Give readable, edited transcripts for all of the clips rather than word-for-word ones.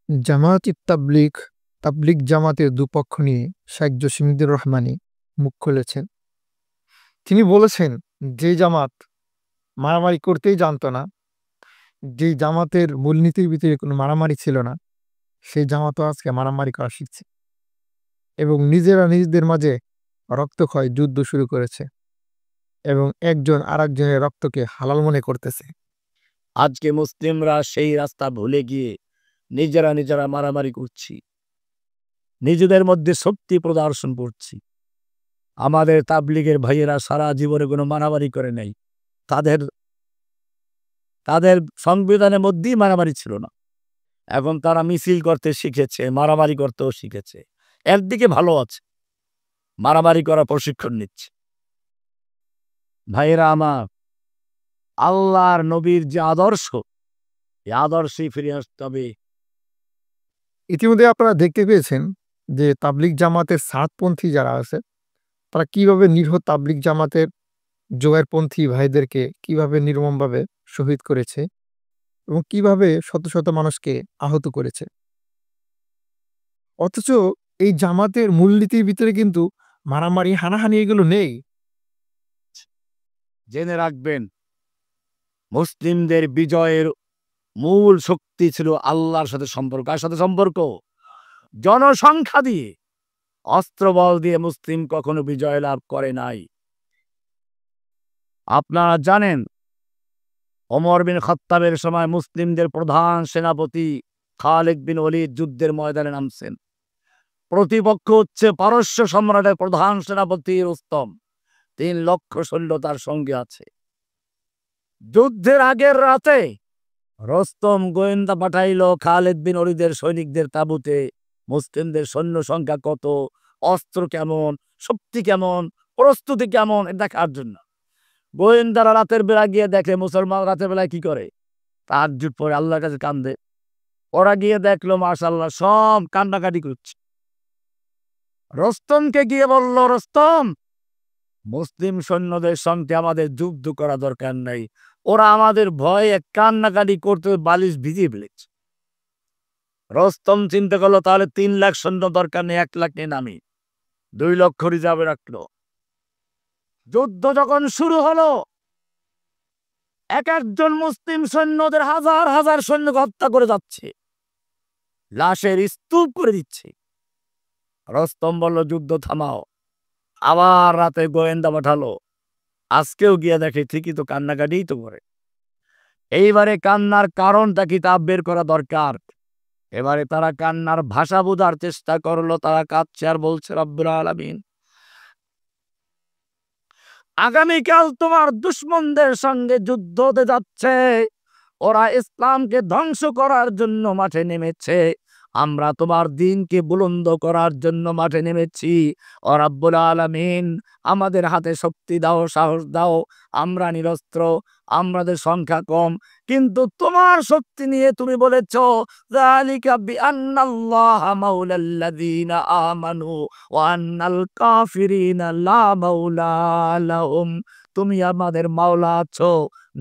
জামায়াত তাবলিগ তাবলিগ জামাতের দুপক্ষ নিয়ে শেখ জসিমউদ্দিন রহমানী মুখ খুলেছেন। তিনি বলেছেন, যে জামাত মারামারি করতেই জানতো না, যে জামাতের মূলনীতির ভিতরে কোনো মারামারি ছিল না, সেই জামাতও আজকে মারামারি করা শিখছে এবং নিজেরা নিজেদের মাঝে রক্তক্ষয় যুদ্ধ শুরু করেছে এবং একজন আরেকজনের রক্তকে হালাল মনে করতেছে। আজকে মুসলিমরা সেই রাস্তা ভুলে গিয়ে নিজেরা মারামারি করছি, নিজেদের মধ্যে শক্তি প্রদর্শন করছি। আমাদের তাবলিগের ভাইয়েরা সারা জীবনে কোনো মারামারি করে নাই। তাদের সংবিধানের মধ্যেই মারামারি ছিল না। এখন তারা মিছিল করতে শিখেছে, মারামারি করতেও শিখেছে। একদিকে ভালো আছে, মারামারি করা প্রশিক্ষণ নিচ্ছে। ভাইয়েরা আমার, আল্লাহর নবীর যে আদর্শ, এই আদর্শেই ফিরে আসতে হবে। ইতিমধ্যে আপনারা দেখতে পেয়েছেন যে তাবলিগ জামাতের সাতপন্থী যারা আছে, তারা কিভাবে নিরীহ তাবলিগ জামাতের জোগাড়পন্থী ভাইদেরকে কিভাবে নির্মমভাবে শহীদ করেছে এবং কিভাবে শত শত মানুষকে আহত করেছে। অথচ এই জামাতের মূলনীতির ভিতরে কিন্তু মারামারি, হানাহানি এগুলো নেই। জেনে রাখবেন, মুসলিমদের বিজয়ের মূল শক্তি ছিল আল্লাহর সাথে সম্পর্ক। কার সাথে সম্পর্ক? জনসংখ্যা দিয়ে, অস্ত্রবল দিয়ে মুসলিম কখনো বিজয় লাভ করে নাই। আপনারা জানেন, ওমর বিন খাত্তাবের সময় মুসলিমদের প্রধান সেনাপতি খালিদ বিন ওলীদ যুদ্ধের ময়দানে নামছেন। প্রতিপক্ষ হচ্ছে পারস্য সম্রাটের প্রধান সেনাপতি রুস্তম। 3 লক্ষ সৈন্য তার সঙ্গে আছে। যুদ্ধের আগের রাতে রুস্তম গোয়েন্দা পাঠাইল খালিদ বিন ওলীদের সৈনিকদের তাঁবুতে মুসলিমদের সৈন্য সংখ্যা কত, অস্ত্র কেমন, শক্তি কেমন, প্রস্তুতি কেমন দেখার জন্য। গোয়েন্দারা রাতের বেলা গিয়ে দেখে মুসলমান রাতের বেলায় কি করে, তাহাজ্জুদ পড়ে আল্লাহর কাছে কান্দে। ওরা গিয়ে দেখলো মাশাআল্লাহ সব কান্নাকাটি করছে। রুস্তমকে গিয়ে বলল, রুস্তম, মুসলিম সৈন্যদের সঙ্গে আমাদের যুদ্ধ করা দরকার নাই, ওরা আমাদের ভয়ে কান্নাকাটি করতে বালিশ ভিজিয়ে ফেলেছে। রুস্তম চিন্তা করলো, তাহলে 3 লাখ সৈন্য দরকার নেই, 1 লাখ নিয়ে নামি। 2 লক্ষ রিজার্ভে রাখলো। যুদ্ধ যখন শুরু হলো, এক একজন মুসলিম সৈন্যদের হাজার হাজার সৈন্যকে হত্যা করে যাচ্ছে, লাশের স্তূপ করে দিচ্ছে। রুস্তম বলল, যুদ্ধ থামাও। আবার রাতে গোয়েন্দা পাঠালো। আজকেও গিয়ে দেখে ঠিকই তো কান্নাকাটিই তো করে। এইবারে কান্নার কারণটা কি তা বের করা দরকার। এবারে তারা কান্নার ভাষা বোঝার চেষ্টা করলো। তারা কাঁদছে আর বলছে, রব্বুল আলামিন, আগামীকাল তোমার দুশমনদের সঙ্গে যুদ্ধ হতে যাচ্ছে। ওরা ইসলামকে ধ্বংস করার জন্য মাঠে নেমেছে, আমরা তোমার দ্বীনকে বুলন্দ করার জন্য মাঠে নেমেছি। ও রব্বুল আলামিন, আমাদের হাতে শক্তি দাও, সাহস দাও। আমরা নিরস্ত্র, আমাদের সংখ্যা কম, কিন্তু তোমার শক্তি নিয়ে তুমি বলেছ, যালিকা বিআন্নাল্লাহা মাওলাল্লাযীনা আমানু ওয়া আন্নাল কাফিরিনা লা মাওলা লাহুম। তুমি আমাদের মাওলা আছো।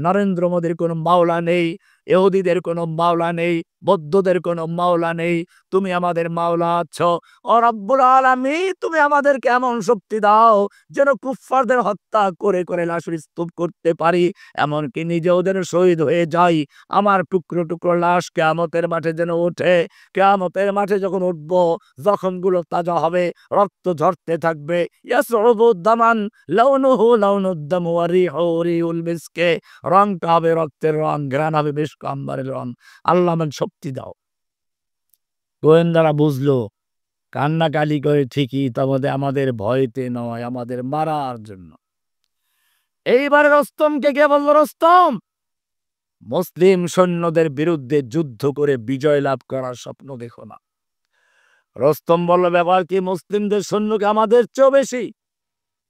নরেন্দ্র মোদীর কোনো মাওলা নেই, ইহুদিদের কোনো মাওলা নেই, বৌদ্ধদের কোনো মাওলা নেই, তুমি আমাদের মাওলা আছো। ও রব্বুল আলামিন, তুমি আমাদেরকে এমন শক্তি দাও যেন কুফফারদের হত্যা করে করে লাশের স্তূপ করতে পারি, এমনকি নিজে ওদের শহীদ হয়ে যাই। আমার টুকরো টুকরো লাশ কিয়ামতের মাঠে যেন ওঠে। কিয়ামতের মাঠে যখন উঠব, জখমগুলো তাজা হবে, রক্ত ঝরতে থাকবে। ইয়াসরুবু দামান লাউনুহু লাউনুদ্দাম ওয়া রিহুহু রিহুল মিসকে, রংটা হবে রক্তের রং, ঘ্রাণ হবে মিশক আম্বারের রং। আল্লাহ আমাদের শক্তি দাও। গোয়েন্দারা বুঝলো কান্নাকাটি করে ঠিকই, তবে আমাদের ভয়তে নয়, আমাদের মারার জন্য। এইবারে রুস্তমকে গিয়ে বলল, রুস্তম, মুসলিম সৈন্যদের বিরুদ্ধে যুদ্ধ করে বিজয় লাভ করার স্বপ্ন দেখো না। রুস্তম বলল, ব্যাপার কি, মুসলিমদের সৈন্যকে আমাদের চেয়েও বেশি?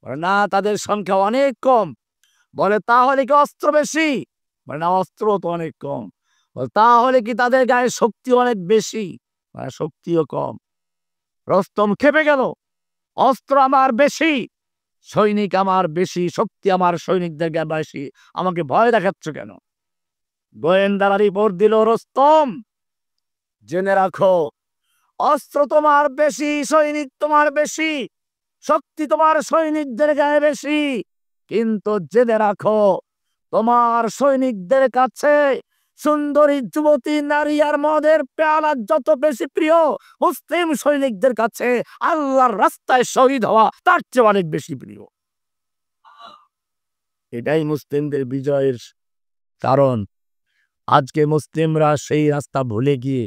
বলে, না, তাদের সংখ্যা অনেক কম। বলে, তাহলে কি অস্ত্র বেশি? বলে, না, অস্ত্র তো অনেক কম। বলে, তাহলে কি তাদের গায়ে শক্তি অনেক বেশি? বলে, শক্তিও কম। রুস্তম খেপে গেল, অস্ত্র আমার বেশি, সৈনিক আমার বেশি, শক্তি আমার সৈনিকদের গায়ে বেশি, আমাকে ভয় দেখাচ্ছ কেন? গোয়েন্দারা রিপোর্ট দিল, রুস্তম, জেনে রাখো, অস্ত্র তোমার বেশি, সৈনিক তোমার বেশি, শক্তি তোমার সৈনিকদের গায়ে বেশি, কিন্তু জেনে রাখো তোমার সৈনিকদের কাছে সুন্দরী যুবতী নারী আর মদের পেয়ালা যত বেশি প্রিয়, মুসলিম সৈনিকদের কাছে আল্লাহর রাস্তায় শহীদ হওয়া তার চেয়ে অনেক বেশি প্রিয়। এটাই মুসলিমদের বিজয়ের কারণ। আজকে মুসলিমরা সেই রাস্তা ভুলে গিয়ে